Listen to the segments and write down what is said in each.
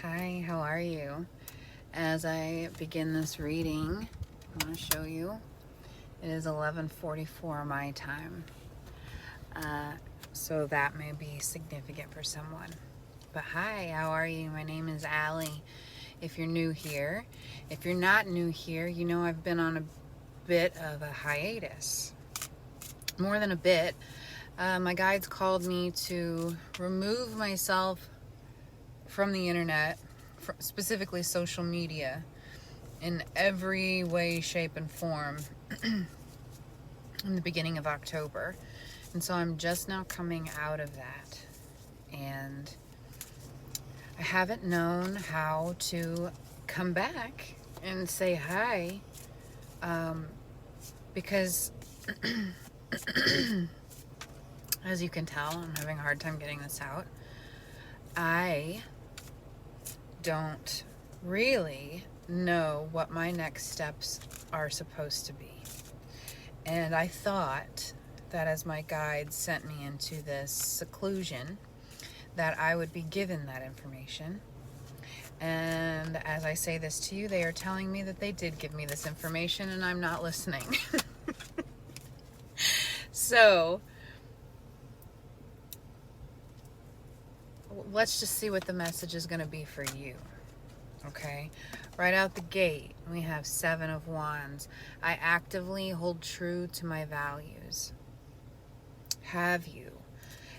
Hi, how are you? As I begin this reading, I want to show you it is 11:44 my time. So that may be significant for someone. But hi, how are you? My name is Allie. If you're new here, if you're not new here, you know I've been on a bit of a hiatus. More than a bit. My guides called me to remove myself from the internet, specifically social media, in every way, shape, and form in the beginning of October. And so I'm just now coming out of that. And I haven't known how to come back and say hi because as you can tell, I'm having a hard time getting this out. I don't really know what my next steps are supposed to be. And I thought that as my guides sent me into this seclusion, that I would be given that information. And as I say this to you, they are telling me that they did give me this information and I'm not listening. So let's just see what the message is going to be for you. Okay, right out the gate, we have 7 of Wands. I actively hold true to my values. Have you?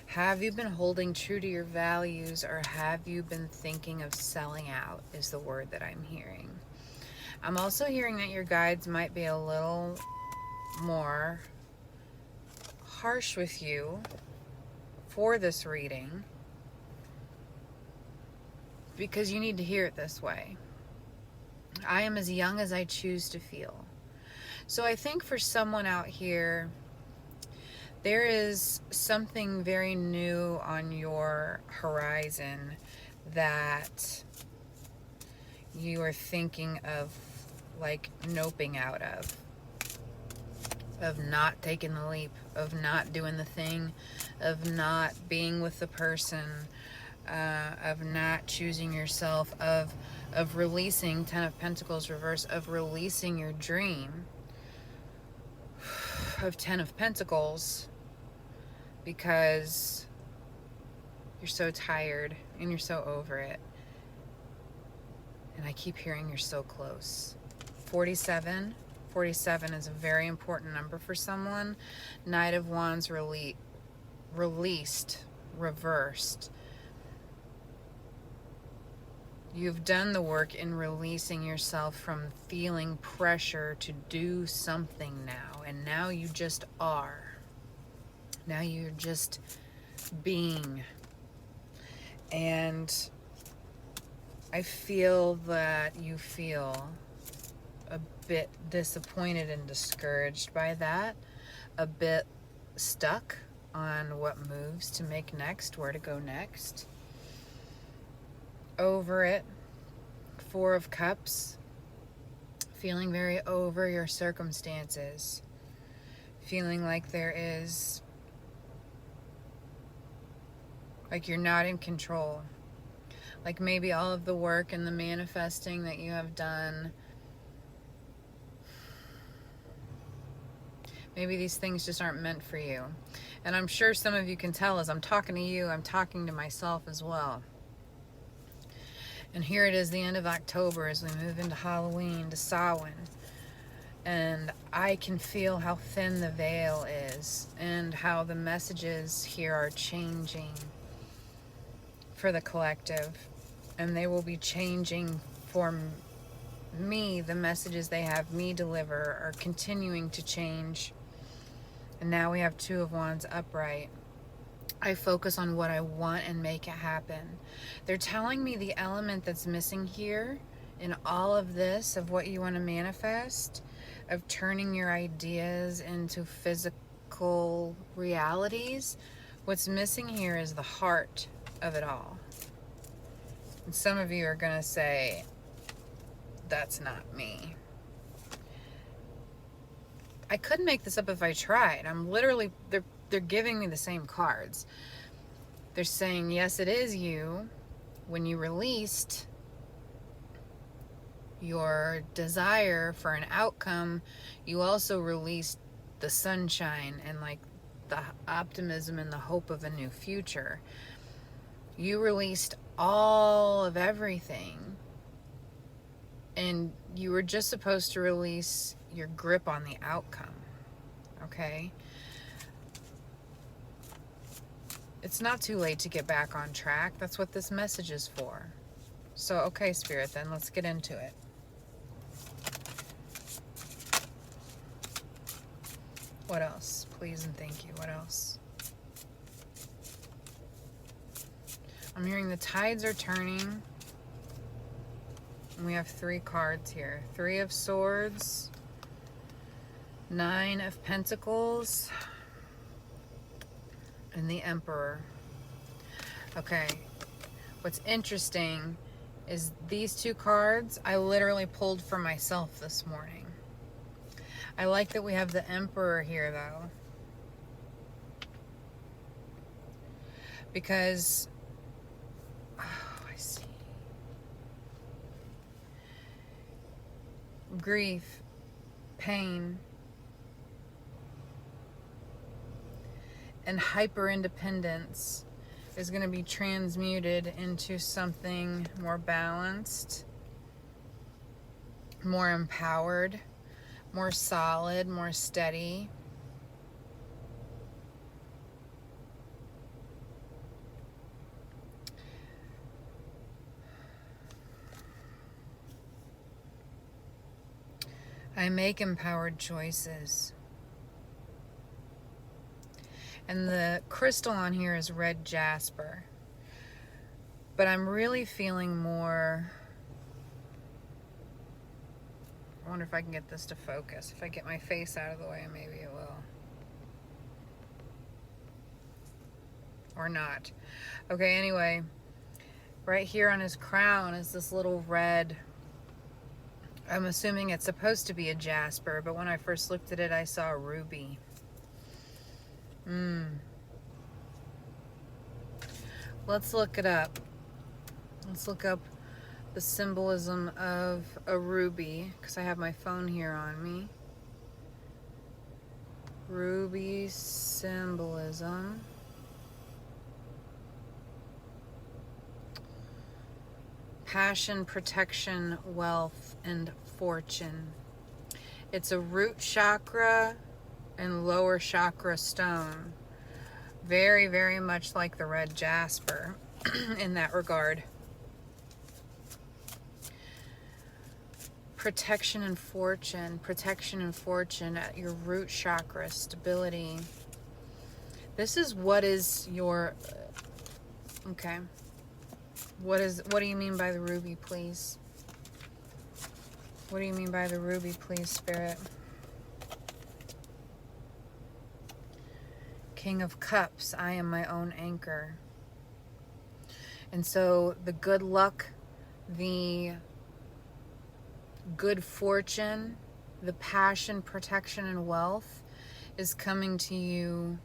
Have you been holding true to your values, or have you been thinking of selling out is the word that I'm hearing. I'm also hearing that your guides might be a little more harsh with you for this reading, because you need to hear it this way. I am as young as I choose to feel. So I think for someone out here, there is something very new on your horizon that you are thinking of, like, noping out of not taking the leap, of not doing the thing, of not being with the person, of not choosing yourself, of releasing 10 of Pentacles reverse, of releasing your dream of 10 of Pentacles, because you're so tired and you're so over it. And I keep hearing you're so close. 47 is a very important number for someone. Knight of Wands released, reversed. You've done the work in releasing yourself from feeling pressure to do something now. And now you just are. Now you're just being. And I feel that you feel a bit disappointed and discouraged by that. A bit stuck on what moves to make next, where to go next. Over it. 4 of Cups. Feeling very over your circumstances. Feeling like there is, like you're not in control. Like maybe all of the work and the manifesting that you have done, maybe these things just aren't meant for you. And I'm sure some of you can tell as I'm talking to you, I'm talking to myself as well. And here it is, the end of October, as we move into Halloween, to Samhain. And I can feel how thin the veil is and how the messages here are changing for the collective. And they will be changing for me. The messages they have me deliver are continuing to change. And now we have 2 of Wands upright. I focus on what I want and make it happen. They're telling me the element that's missing here in all of this, of what you want to manifest, of turning your ideas into physical realities, what's missing here is the heart of it all. And some of you are going to say, that's not me. I couldn't make this up if I tried. I'm literally, they're giving me the same cards. They're saying, yes, it is you. When you released your desire for an outcome, you also released the sunshine and like the optimism and the hope of a new future. You released all of everything, and you were just supposed to release your grip on the outcome. Okay? It's not too late to get back on track. That's what this message is for. So, okay, Spirit, then let's get into it. What else? Please and thank you. What else? I'm hearing the tides are turning. And we have 3 cards here. 3 of Swords, 9 of Pentacles, and the Emperor. Okay. What's interesting is these 2 cards I literally pulled for myself this morning. I like that we have the Emperor here, though. Because, oh, I see. Grief, pain, and hyper-independence is going to be transmuted into something more balanced, more empowered, more solid, more steady. I make empowered choices. And the crystal on here is red jasper. But I'm really feeling more... I wonder if I can get this to focus. If I get my face out of the way, maybe it will. Or not. Okay, anyway. Right here on his crown is this little red... I'm assuming it's supposed to be a jasper, but when I first looked at it, I saw a ruby. Let's look it up. Let's look up the symbolism of a ruby, because I have my phone here on me. Ruby symbolism. Passion, protection, wealth, and fortune. It's a root chakra and lower chakra stone. Very, very much like the red jasper in that regard. Protection and fortune at your root chakra, stability. This is what is your... Okay. What do you mean by the ruby, please? What do you mean by the ruby, please, Spirit? King of Cups, I am my own anchor. And so the good luck, the good fortune, the passion, protection, and wealth is coming to you,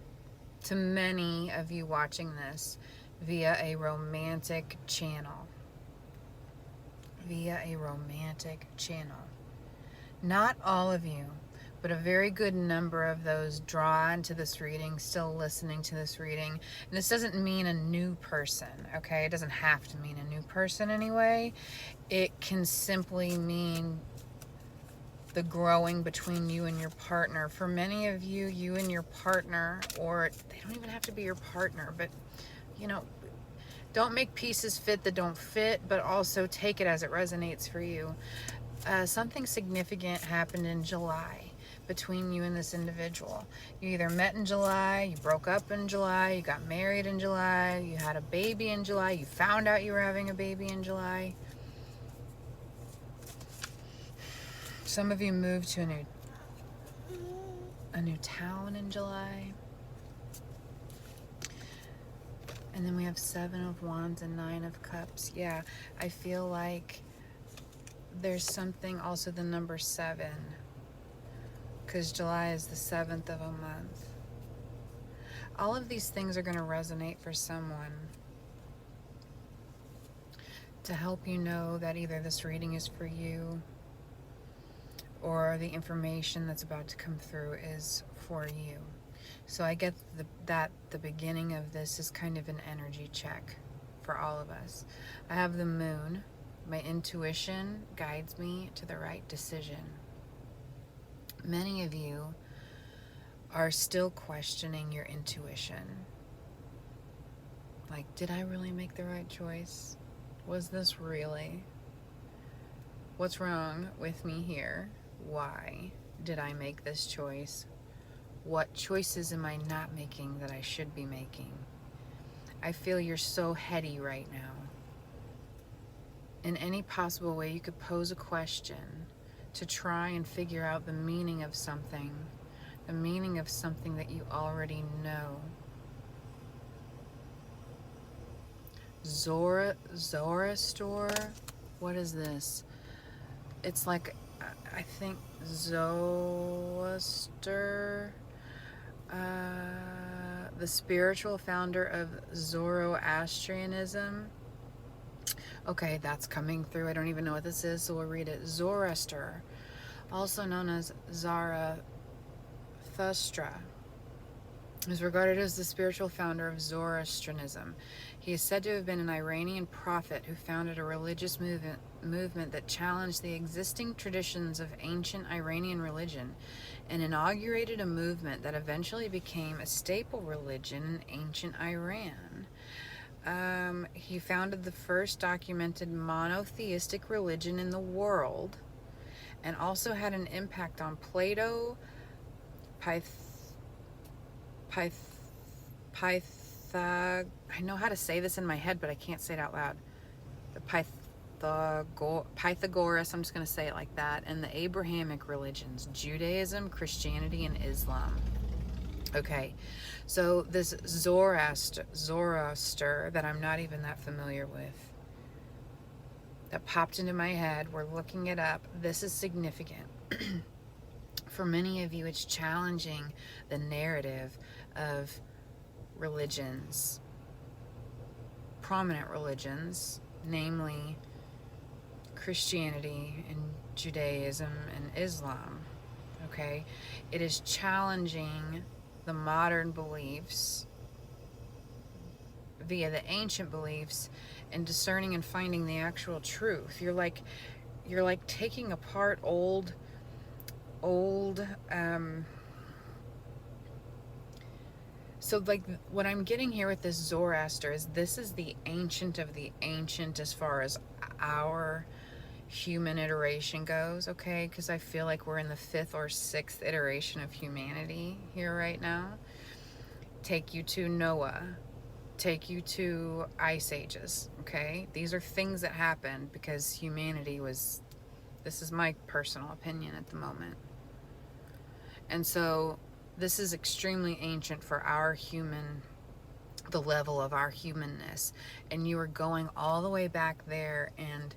to many of you watching this, via a romantic channel. Via a romantic channel. Not all of you, but a very good number of those drawn to this reading, still listening to this reading. And this doesn't mean a new person, okay? It doesn't have to mean a new person anyway. It can simply mean the growing between you and your partner. For many of you, you and your partner, or they don't even have to be your partner, but you know, don't make pieces fit that don't fit, but also take it as it resonates for you. Something significant happened in July between you and this individual. You either met in July, you broke up in July, you got married in July, you had a baby in July, you found out you were having a baby in July. Some of you moved to a new town in July. And then we have 7 of Wands and 9 of Cups. Yeah, I feel like there's something, also the number 7. Because July is the 7th of a month. All of these things are going to resonate for someone. to help you know that either this reading is for you or the information that's about to come through is for you. So I get that the beginning of this is kind of an energy check for all of us. I have the moon. My intuition guides me to the right decision. Many of you are still questioning your intuition. Like, did I really make the right choice? Was this really? What's wrong with me here? Why did I make this choice? What choices am I not making that I should be making? I feel you're so heady right now. In any possible way, you could pose a question to try and figure out the meaning of something that you already know. Zoroaster? What is this? It's like, I think Zoroaster, the spiritual founder of Zoroastrianism. Okay, that's coming through. I don't even know what this is, so we'll read it. Zoroaster, also known as Zarathustra, is regarded as the spiritual founder of Zoroastrianism. He is said to have been an Iranian prophet who founded a religious movement that challenged the existing traditions of ancient Iranian religion and inaugurated a movement that eventually became a staple religion in ancient Iran. He founded the first documented monotheistic religion in the world and also had an impact on Plato, I know how to say this in my head, but I can't say it out loud. The Pythagoras, I'm just going to say it like that, and the Abrahamic religions, Judaism, Christianity, and Islam. Okay, so this Zoroaster that I'm not even that familiar with, that popped into my head, we're looking it up. This is significant. For many of you, it's challenging the narrative of religions, prominent religions, namely Christianity and Judaism and Islam. Okay, it is challenging the modern beliefs via the ancient beliefs and discerning and finding the actual truth. You're like taking apart old so like what I'm getting here with this Zoroaster is this is the ancient of the ancient as far as our human iteration goes, okay? Because I feel like we're in the 5th or 6th iteration of humanity here right now. Take you to Noah, take you to ice ages, okay? These are things that happened because humanity was, this is my personal opinion at the moment. And so this is extremely ancient for our human, the level of our humanness. And you are going all the way back there and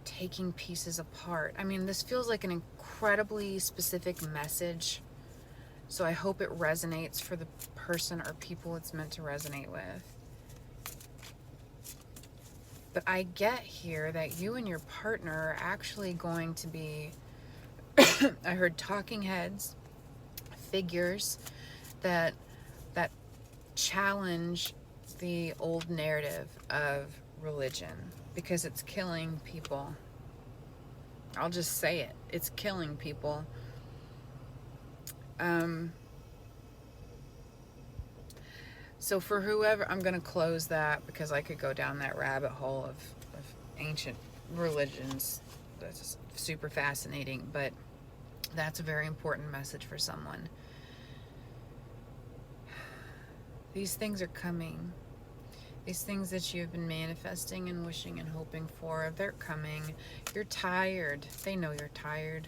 taking pieces apart. I mean, this feels like an incredibly specific message. So I hope it resonates for the person or people it's meant to resonate with. But I get here that you and your partner are actually going to be, I heard talking heads, figures that challenge the old narrative of religion because it's killing people. I'll just say it. It's killing people. So for whoever, I'm going to close that because I could go down that rabbit hole of ancient religions. That's super fascinating, but that's a very important message for someone. These things are coming. These things that you've been manifesting and wishing and hoping for, they're coming. You're tired. They know you're tired.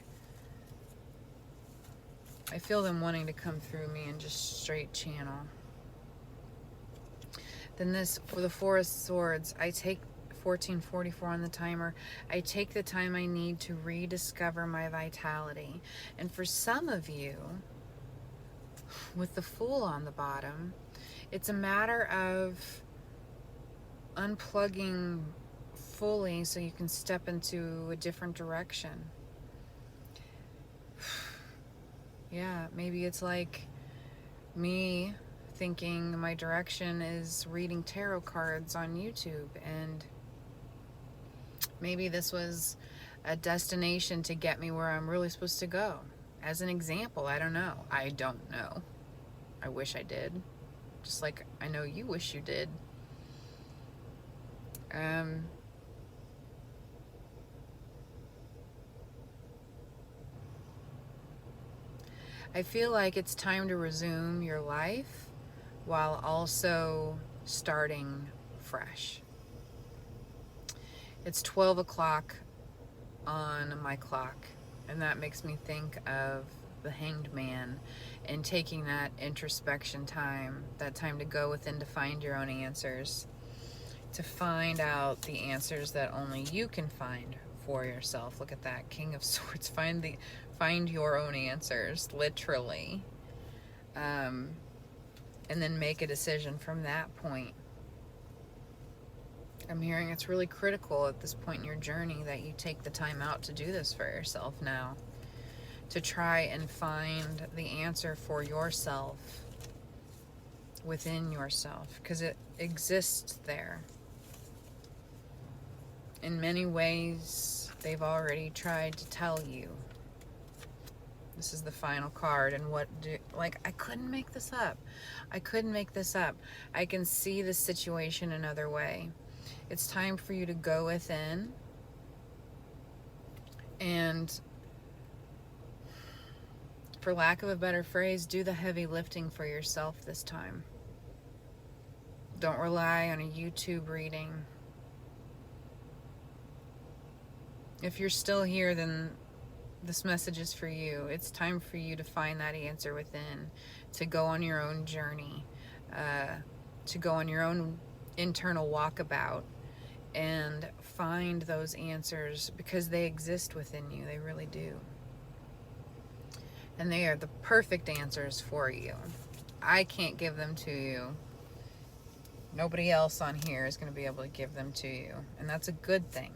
I feel them wanting to come through me and just straight channel. Then this, for the Four of Swords, I take 1444 on the timer. I take the time I need to rediscover my vitality. And for some of you, with the Fool on the bottom, it's a matter of unplugging fully so you can step into a different direction. Yeah, maybe it's like me thinking my direction is reading tarot cards on YouTube, and maybe this was a destination to get me where I'm really supposed to go. As an example, I don't know. I don't know. I wish I did. Just like I know you wish you did. I feel like it's time to resume your life while also starting fresh. It's 12 o'clock on my clock, and that makes me think of the Hanged Man and taking that introspection time, that time to go within to find your own answers, to find out the answers that only you can find for yourself. Look at that, King of Swords. Find your own answers, literally, and then make a decision from that point. I'm hearing it's really critical at this point in your journey that you take the time out to do this for yourself now, to try and find the answer for yourself within yourself, because it exists there. In many ways, they've already tried to tell you. This is the final card, and I couldn't make this up. I couldn't make this up. I can see the situation another way. It's time for you to go within and, for lack of a better phrase, do the heavy lifting for yourself this time. Don't rely on a YouTube reading. If you're still here, then this message is for you. It's time for you to find that answer within, to go on your own journey, to go on your own internal walkabout and find those answers, because they exist within you. They really do. And they are the perfect answers for you. I can't give them to you. Nobody else on here is going to be able to give them to you. And that's a good thing,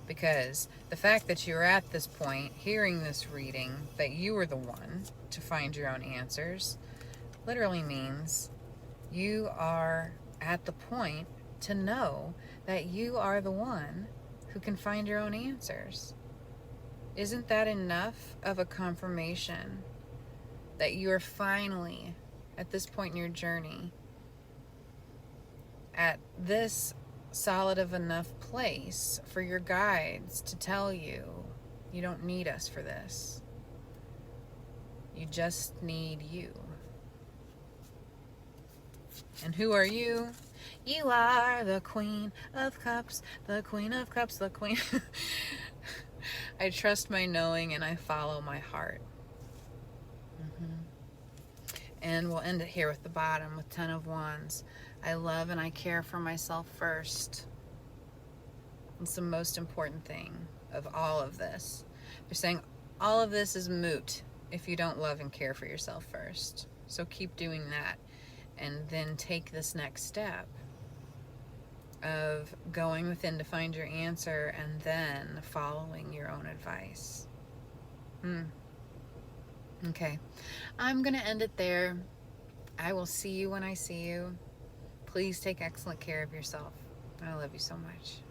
because the fact that you're at this point, hearing this reading, that you were the one to find your own answers, literally means you are at the point to know that you are the one who can find your own answers. Isn't that enough of a confirmation that you are finally, at this point in your journey, at this solid of enough place for your guides to tell you, you don't need us for this. You just need you. And who are you? You are the Queen of Cups, the Queen of Cups, the Queen. I trust my knowing and I follow my heart. And we'll end it here with the bottom, with 10 of Wands. I love and I care for myself first. It's the most important thing of all of this. They're saying all of this is moot if you don't love and care for yourself first. So keep doing that, and then take this next step of going within to find your answer and then following your own advice. Okay, I'm gonna end it there. I will see you when I see you. Please take excellent care of yourself. I love you so much.